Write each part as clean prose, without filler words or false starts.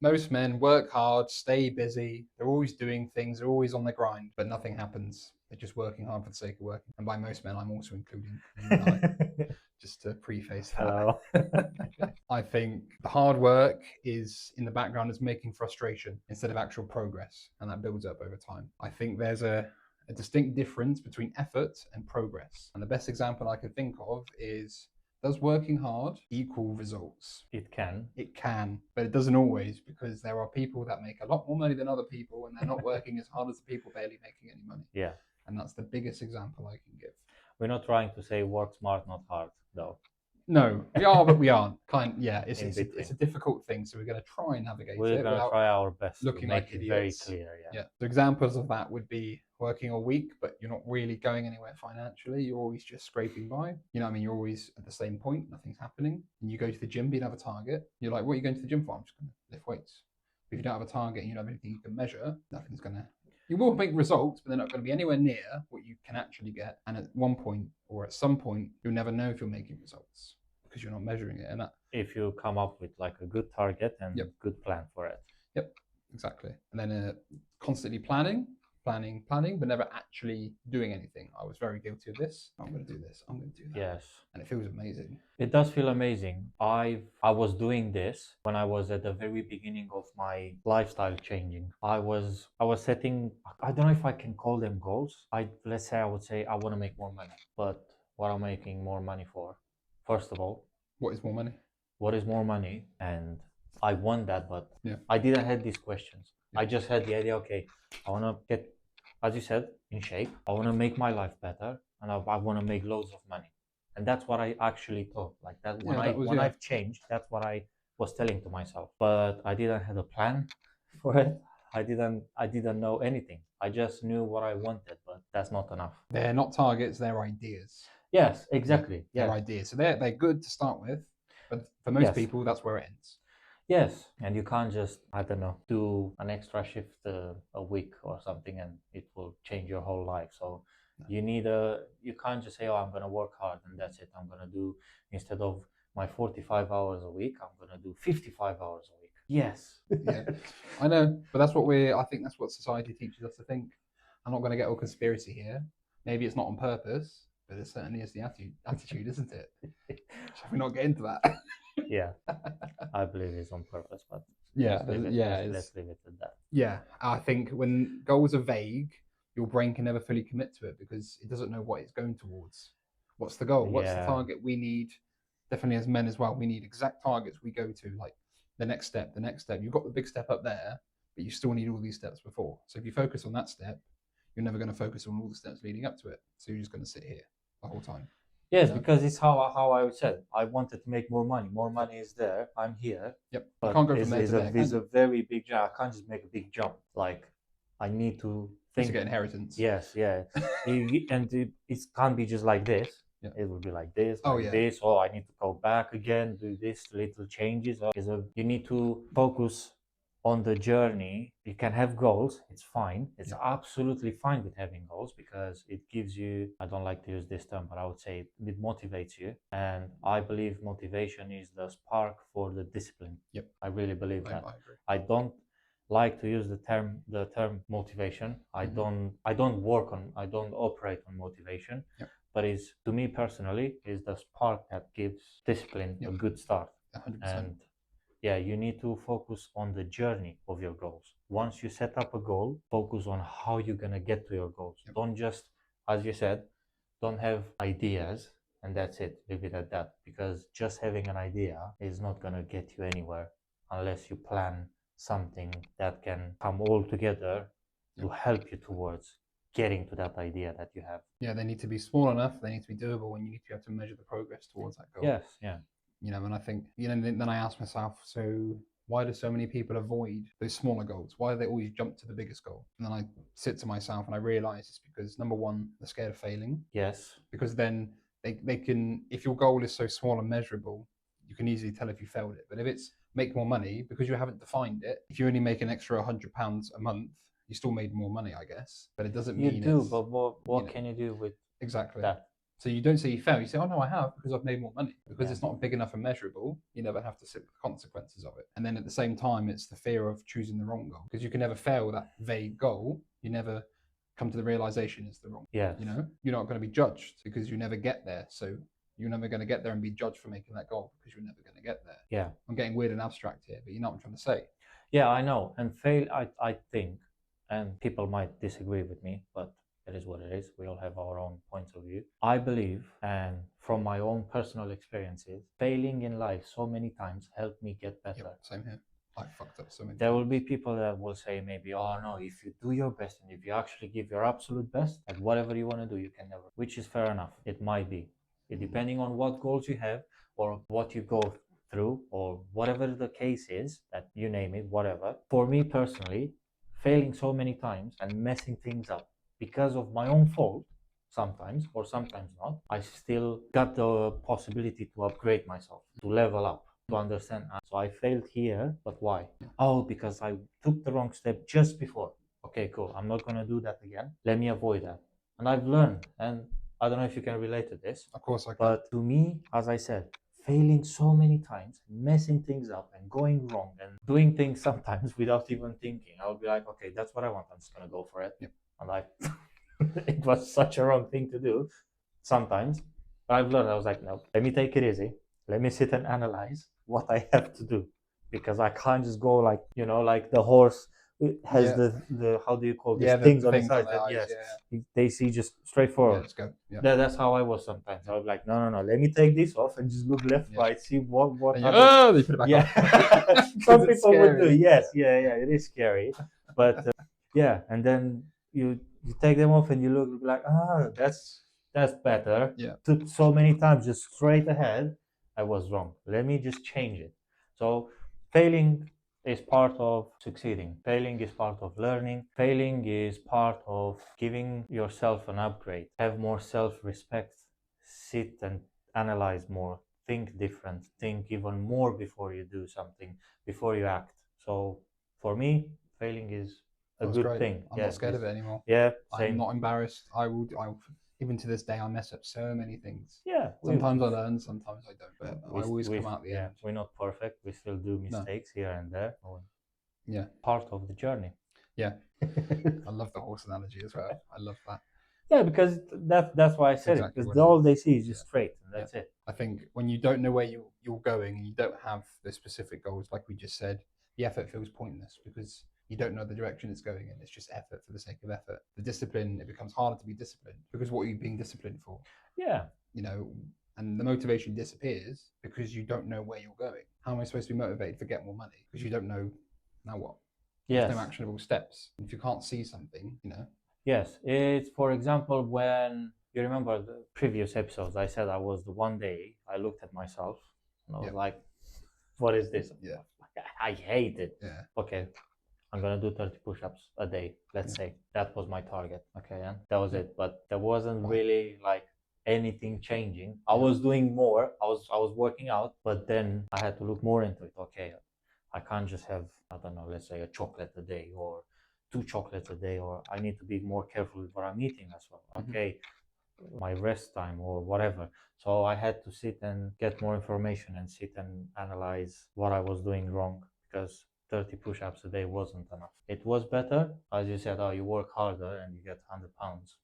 Most men work hard, stay busy, they're always doing things, they're always on the grind, but nothing happens. They're just working hard for the sake of working. And by most men, I'm also including you and I, just to preface that. Hello. I think the hard work is in the background is making frustration instead of actual progress, and that builds up over time. I think there's a distinct difference between effort and progress. And the best example I could think of is, does working hard equal results? It can. It can, but it doesn't always, because there are people that make a lot more money than other people and they're not working as hard as the people barely making any money. Yeah. And that's the biggest example I can give. We're not trying to say work smart, not hard, though. No, we are, but we aren't. Yeah, In it's a between. difficult thing, so we're going to try and navigate We're it gonna without try our best to looking like make it very idiots. clear. Yeah. Yeah. So examples of that would be working a week, but you're not really going anywhere financially. You're always just scraping by. You know what I mean? You're always at the same point. Nothing's happening. And you go to the gym, but you don't have a target. You're like, what are you going to the gym for? I'm just going to lift weights. If you don't have a target and you don't have anything you can measure, nothing's going to. You will make results, but they're not going to be anywhere near what you can actually get. And at one point or at some point, you'll never know if you're making results because you're not measuring it. And that, If you come up with like a good target and Yep. good plan for it. Yep, exactly. And then constantly planning, but never actually doing anything. I was very guilty of this. I'm going to do this. I'm going to do that. Yes. And it feels amazing. It does feel amazing. I was doing this when I was at the very beginning of my lifestyle changing. I was setting, I don't know if I can call them goals. Let's say I would say I want to make more money. But what am I making more money for? First of all, What is more money? what is more money? And I want that, but Yeah. I didn't have these questions. Yeah. I just had the idea, okay, I want to get, as you said, in shape. I want to make my life better, and I want to make loads of money. And that's what I actually thought. Like that when I've changed, that's what I was telling to myself. But I didn't have a plan for it. I didn't know anything. I just knew what I wanted, but that's not enough. They're not targets, they're ideas. Yes, exactly. They're Yes. ideas. So they're good to start with, but for most Yes. people, that's where it ends. Yes, and you can't just, I don't know, do an extra shift a week or something and it will change your whole life. So you can't just say, oh, I'm going to work hard and that's it. I'm going to do, instead of my 45 hours a week, I'm going to do 55 hours a week. Yes. Yeah, I know, but I think that's what society teaches us to think. I'm not going to get all conspiracy here. Maybe it's not on purpose, but it certainly is the attitude, isn't it? Shall we not get into that? Yeah, I believe it's on purpose, but Yeah, let's leave it at that. Yeah, I think when goals are vague, your brain can never fully commit to it because it doesn't know what it's going towards. What's the goal? What's the Yeah. target we need? Definitely as men as well, we need exact targets we go to, like the next step, the next step. You've got the big step up there, but you still need all these steps before. So if you focus on that step, you're never going to focus on all the steps leading up to it. So you're just going to sit here the whole time. Yes, because it's how I said. I wanted to make more money. More money is there. I'm here. Yep. But you can't go from there to there. It's a very big jump. I can't just make a big jump. Like I need to think. To get inheritance. Yes, yeah. And it can't be just like this. Yeah. It will be like this, this. Oh, I need to go back again, do this little changes. You need to focus on the journey. You can have goals, it's fine. It's absolutely fine with having goals because it gives you, I don't like to use this term, but I would say it motivates you. And I believe motivation is the spark for the discipline. Yep. I really believe that. I agree. I don't like to use the term motivation. I don't operate on motivation. Yep. But is, to me personally, is the spark that gives discipline a good start. 100%. And yeah, you need to focus on the journey of your goals. Once you set up a goal, focus on how you're going to get to your goals. Yep. Don't just, as you said, don't have ideas and that's it. Leave it at that. Because just having an idea is not going to get you anywhere unless you plan something that can come all together to help you towards getting to that idea that you have. Yeah, they need to be small enough, they need to be doable, and you need to be able to measure the progress towards that goal. Yes, yeah. You know, and I think, then I ask myself, so why do so many people avoid those smaller goals? Why do they always jump to the biggest goal? And then I sit to myself and I realize it's because, number one, they're scared of failing. Yes. Because then they can, if your goal is so small and measurable, you can easily tell if you failed it. But if it's make more money, because you haven't defined it, if you only make an extra £100 a month, you still made more money, I guess. But it doesn't mean you do. But what can you do with exactly that? So you don't say you fail. You say, oh no, I have because I've made more money. Because Yeah. it's not big enough and measurable, you never have to sit with the consequences of it. And then at the same time, it's the fear of choosing the wrong goal. Because you can never fail that vague goal. You never come to the realization it's the wrong. Yes. You know, you're not going to be judged because you never get there. So you're never going to get there and be judged for making that goal because you're never going to get there. Yeah. I'm getting weird and abstract here, but you know what I'm trying to say. Yeah, I know. And fail, I think, and people might disagree with me, but it is what it is. We all have our own points of view. I believe, and from my own personal experiences, failing in life so many times helped me get better. Yep, same here. I fucked up so many There times. will be people that will say maybe, oh no, if you do your best and if you actually give your absolute best at whatever you want to do, you can never, which is fair enough. It might be. Depending on what goals you have or what you go through or whatever the case is, that you name it, whatever. For me personally, failing so many times and messing things up because of my own fault, sometimes or sometimes not, I still got the possibility to upgrade myself, to level up, to understand. So I failed here, but why? Oh, because I took the wrong step just before. Okay, cool. I'm not going to do that again. Let me avoid that. And I've learned. And I don't know if you can relate to this. Of course I can. But to me, as I said, failing so many times, messing things up and going wrong and doing things sometimes without even thinking, I'll be like, okay, that's what I want. I'm just going to go for it. Yep. And like, it was such a wrong thing to do sometimes. But I've learned, I was like, no, let me take it easy. Let me sit and analyze what I have to do, because I can't just go like, you know, like the horse has the how do you call this, things on the side that they see just straight forward. Let's go. That's how I was sometimes. I was like, no, let me take this off and just look left, right, see what they put it back on. Some people would do, yes, it is scary, but yeah, and then you take them off and you look like, that's better. Took so many times just straight ahead. I was wrong. Let me just change it. So failing is part of succeeding. Failing is part of learning. Failing is part of giving yourself an upgrade. Have more self-respect. Sit and analyze more. Think different. Think even more before you do something, before you act. So for me, failing is a good thing. I'm not scared of it anymore. Yeah, same. I'm not embarrassed. I even to this day, I mess up so many things. Yeah. Sometimes I learn, sometimes I don't. But I always come out the end. We're not perfect. We still do mistakes here and there. Yeah. Part of the journey. Yeah. I love the horse analogy as well. I love that. Yeah, because that's why I said it. Because all they see is just straight, and that's it. I think when you don't know where you're going and you don't have the specific goals, like we just said, the effort feels pointless because you don't know the direction it's going in. It's just effort for the sake of effort. The discipline, it becomes harder to be disciplined because what are you being disciplined for? Yeah. You know, and the motivation disappears because you don't know where you're going. How am I supposed to be motivated to get more money? Because you don't know now what? Yes. There's no actionable steps. If you can't see something, you know. Yes. It's, for example, when you remember the previous episodes, I said I was the one day I looked at myself and I was like, what is this? Yeah. I hate it. Yeah. Okay. I'm gonna do 30 push-ups a day, let's say. That was my target. Okay, and that was it. But there wasn't really like anything changing. I was doing more. I was working out, but then I had to look more into it. Okay, I can't just have, I don't know, let's say a chocolate a day or 2 chocolates a day, or I need to be more careful with what I'm eating as well. Okay, my rest time or whatever. So I had to sit and get more information and sit and analyze what I was doing wrong, because 30 push-ups a day wasn't enough. It was better, as you said, you work harder and you get 100 pounds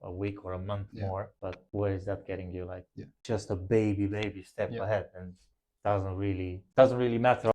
a week or a month more, but where is that getting you? Like just a baby step ahead, and doesn't really matter